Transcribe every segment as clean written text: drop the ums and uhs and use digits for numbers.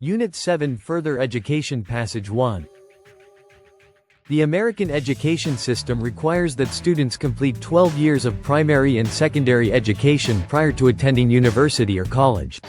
Unit 7 Further Education Passage 1. The American education system requires that students complete 12 years of primary and secondary education prior to attending university or college.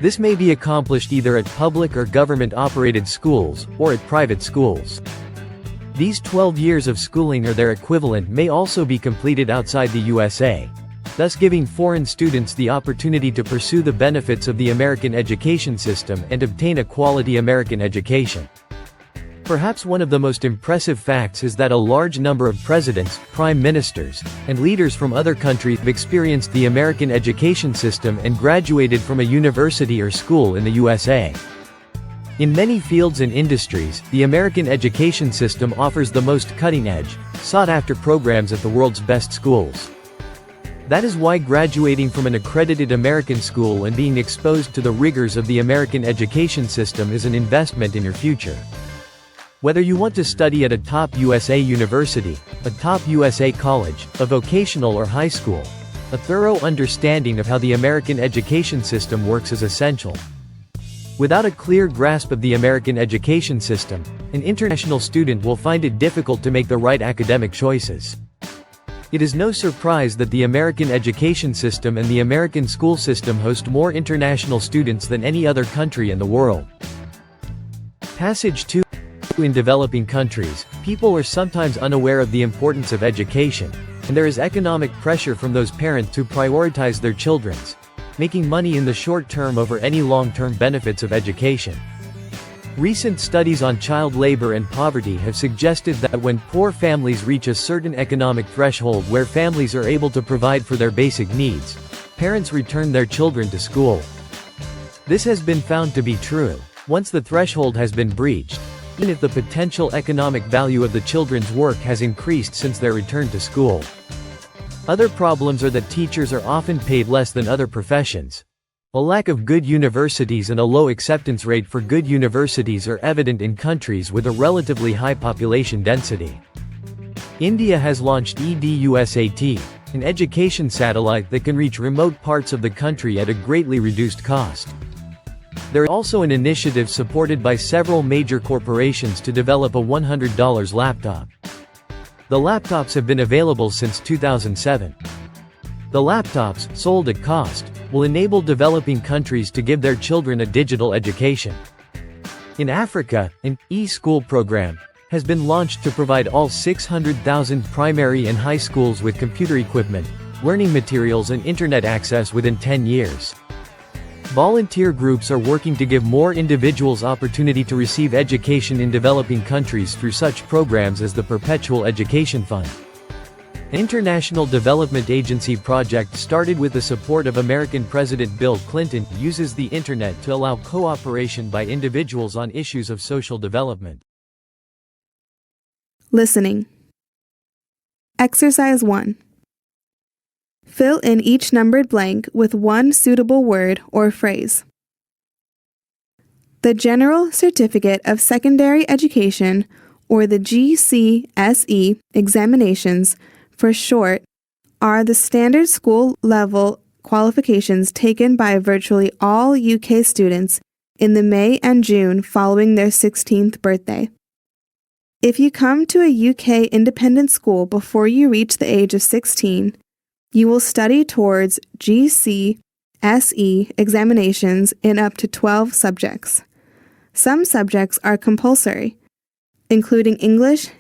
This may be accomplished either at public or government-operated schools, or at private schools. These 12 years of schooling or their equivalent may also be completed outside the USA, thus giving foreign students the opportunity to pursue the benefits of the American education system and obtain a quality American education. Perhaps one of the most impressive facts is that a large number of presidents, prime ministers, and leaders from other countries have experienced the American education system and graduated from a university or school in the USA. In many fields and industries, the American education system offers the most cutting-edge, sought-after programs at the world's best schools. That is why graduating from an accredited American school and being exposed to the rigors of the American education system is an investment in your future. Whether you want to study at a top USA university, a top USA college, a vocational or high school, a thorough understanding of how the American education system works is essential. Without a clear grasp of the American education system, an international student will find it difficult to make the right academic choices. It is no surprise that the American education system and the American school system host more international students than any other country in the world. Passage 2. In developing countries, people are sometimes unaware of the importance of education, and there is economic pressure from those parents to prioritize their children's, making money in the short term over any long-term benefits of education. Recent studies on child labor and poverty have suggested that when poor families reach a certain economic threshold where families are able to provide for their basic needs, parents return their children to school. This has been found to be true. Once the threshold has been breached, even if the potential economic value of the children's work has increased since their return to school. Other problems are that teachers are often paid less than other professions. A lack of good universities and a low acceptance rate for good universities are evident in countries with a relatively high population density. India has launched EDUSAT, an education satellite that can reach remote parts of the country at a greatly reduced cost. There is also an initiative supported by several major corporations to develop a $100 laptop. The laptops have been available since 2007. The laptops, sold at cost, will enable developing countries to give their children a digital education. In Africa, an e-school program has been launched to provide all 600,000 primary and high schools with computer equipment, learning materials and internet access within 10 years. Volunteer groups are working to give more individuals opportunity to receive education in developing countries through such programs as the Perpetual Education Fund. An international development agency project started with the support of American President Bill Clinton uses the internet to allow cooperation by individuals on issues of social development. Listening. Exercise 1. Fill in each numbered blank with one suitable word or phrase. The General Certificate of Secondary Education, or the GCSE examinations, for short, are the standard school-level qualifications taken by virtually all UK students in the May and June following their 16th birthday. If you come to a UK independent school before you reach the age of 16, you will study towards GCSE examinations in up to 12 subjects. Some subjects are compulsory, including English,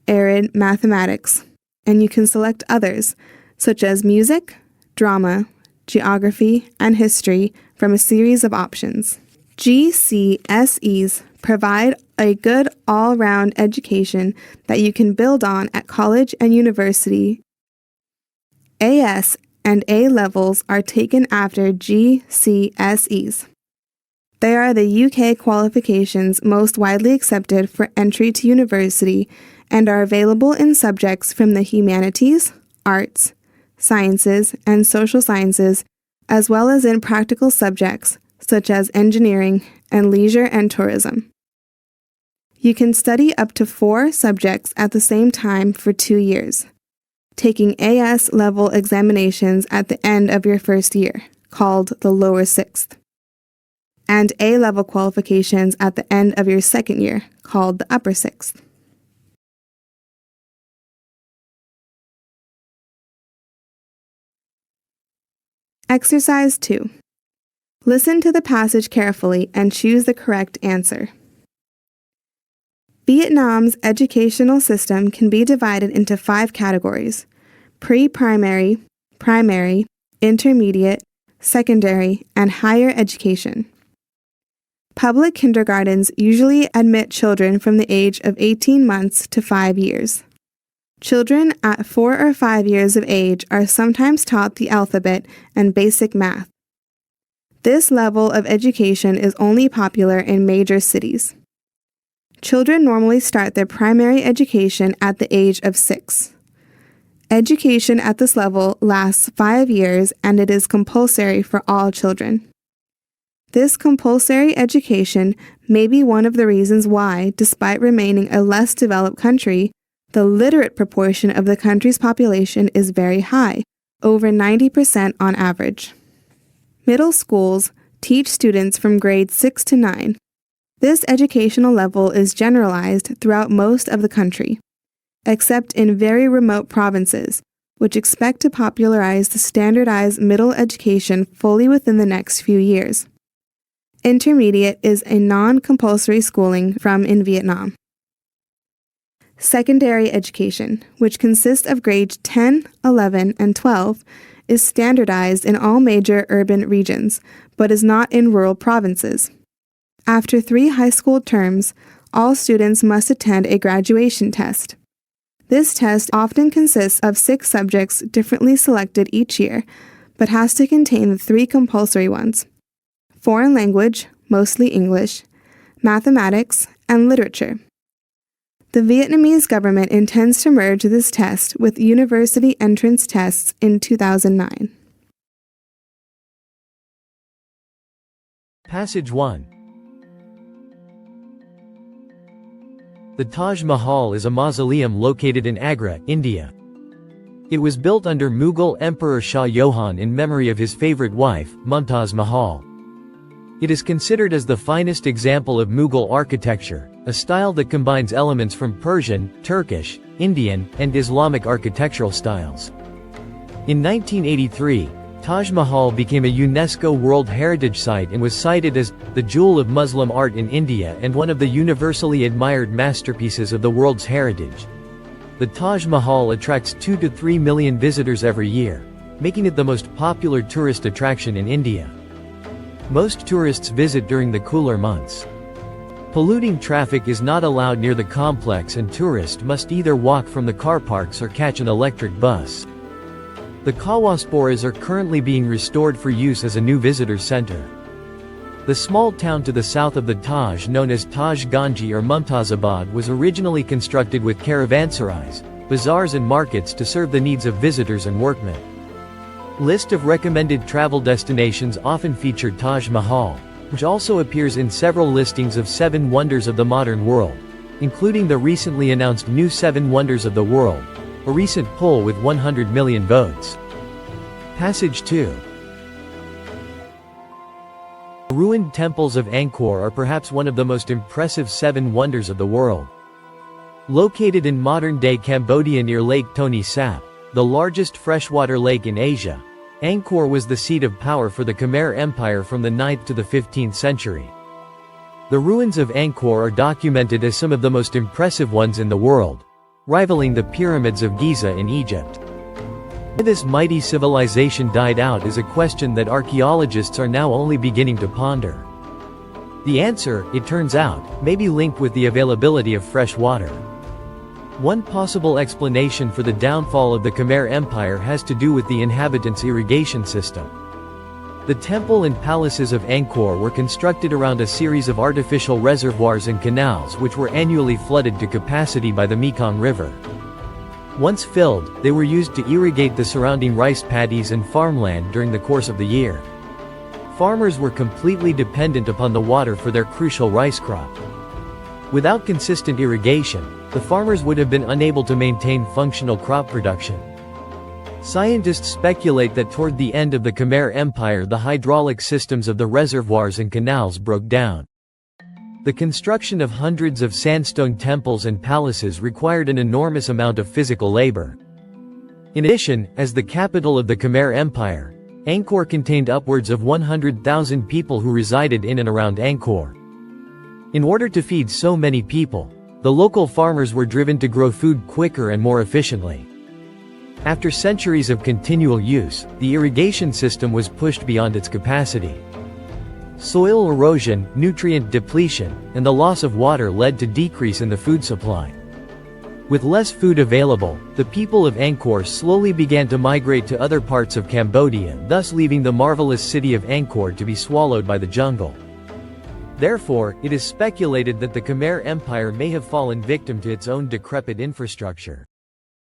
and mathematics, and you can select others, such as music, drama, geography, and history from a series of options. GCSEs provide a good all-round education that you can build on at college and university. AS and A levels are taken after GCSEs. They are the UK qualifications most widely accepted for entry to university and are available in subjects from the humanities, arts, sciences, and social sciences, as well as in practical subjects such as engineering and leisure and tourism. You can study up to 4 subjects at the same time for 2 years, taking AS level examinations at the end of your first year, called the lower 6th. and A-level qualifications at the end of your second year, called the upper sixth. Exercise 2. Listen to the passage carefully and choose the correct answer. Vietnam's educational system can be divided into 5 categories: pre-primary, primary, intermediate, secondary, and higher education. Public kindergartens usually admit children from the age of 18 months to 5 years. Children at 4 or 5 years of age are sometimes taught the alphabet and basic math. This level of education is only popular in major cities. Children normally start their primary education at the age of 6. Education at this level lasts 5 years and it is compulsory for all children. This compulsory education may be one of the reasons why, despite remaining a less developed country, the literate proportion of the country's population is very high, over 90% on average. Middle schools teach students from grades 6 to 9. This educational level is generalized throughout most of the country, except in very remote provinces, which expect to popularize the standardized middle education fully within the next few years. Intermediate is a non-compulsory schooling in Vietnam. Secondary education, which consists of grades 10, 11, and 12, is standardized in all major urban regions, but is not in rural provinces. After 3 high school terms, all students must attend a graduation test. This test often consists of 6 subjects differently selected each year, but has to contain the 3 compulsory ones: foreign language, mostly English, mathematics, and literature. The Vietnamese government intends to merge this test with university entrance tests in 2009. Passage 1. The Taj Mahal is a mausoleum located in Agra, India. It was built under Mughal Emperor Shah Jahan in memory of his favorite wife, Mumtaz Mahal. It is considered as the finest example of Mughal architecture, a style that combines elements from Persian, Turkish, Indian, and Islamic architectural styles. In 1983, Taj Mahal became a UNESCO World Heritage Site and was cited as the jewel of Muslim art in India and one of the universally admired masterpieces of the world's heritage. The Taj Mahal attracts 2 to 3 million visitors every year, making it the most popular tourist attraction in India. Most tourists visit during the cooler months. Polluting traffic is not allowed near the complex and tourists must either walk from the car parks or catch an electric bus. The Kawasporas are currently being restored for use as a new visitor center. The small town to the south of the Taj, known as Taj Ganji or Mumtazabad, was originally constructed with caravansarais, bazaars and markets to serve the needs of visitors and workmen. List of recommended travel destinations often feature Taj Mahal, which also appears in several listings of 7 wonders of the modern world, including the recently announced new 7 wonders of the world, a recent poll with 100 million votes. Passage 2. The ruined temples of Angkor are perhaps one of the most impressive 7 wonders of the world. Located in modern-day Cambodia near Lake Tony Sap, the largest freshwater lake in Asia, Angkor was the seat of power for the Khmer Empire from the 9th to the 15th century. The ruins of Angkor are documented as some of the most impressive ones in the world, rivaling the pyramids of Giza in Egypt. Why this mighty civilization died out is a question that archaeologists are now only beginning to ponder. The answer, it turns out, may be linked with the availability of fresh water. One possible explanation for the downfall of the Khmer Empire has to do with the inhabitants' irrigation system. The temple and palaces of Angkor were constructed around a series of artificial reservoirs and canals which were annually flooded to capacity by the Mekong River. Once filled, they were used to irrigate the surrounding rice paddies and farmland during the course of the year. Farmers were completely dependent upon the water for their crucial rice crop. Without consistent irrigation, the farmers would have been unable to maintain functional crop production. Scientists speculate that toward the end of the Khmer Empire the hydraulic systems of the reservoirs and canals broke down. The construction of hundreds of sandstone temples and palaces required an enormous amount of physical labor. In addition, as the capital of the Khmer Empire, Angkor contained upwards of 100,000 people who resided in and around Angkor. In order to feed so many people, the local farmers were driven to grow food quicker and more efficiently. After centuries of continual use, the irrigation system was pushed beyond its capacity. Soil erosion, nutrient depletion, and the loss of water led to decrease in the food supply. With less food available, the people of Angkor slowly began to migrate to other parts of Cambodia, thus leaving the marvelous city of Angkor to be swallowed by the jungle. Therefore, it is speculated that the Khmer Empire may have fallen victim to its own decrepit infrastructure.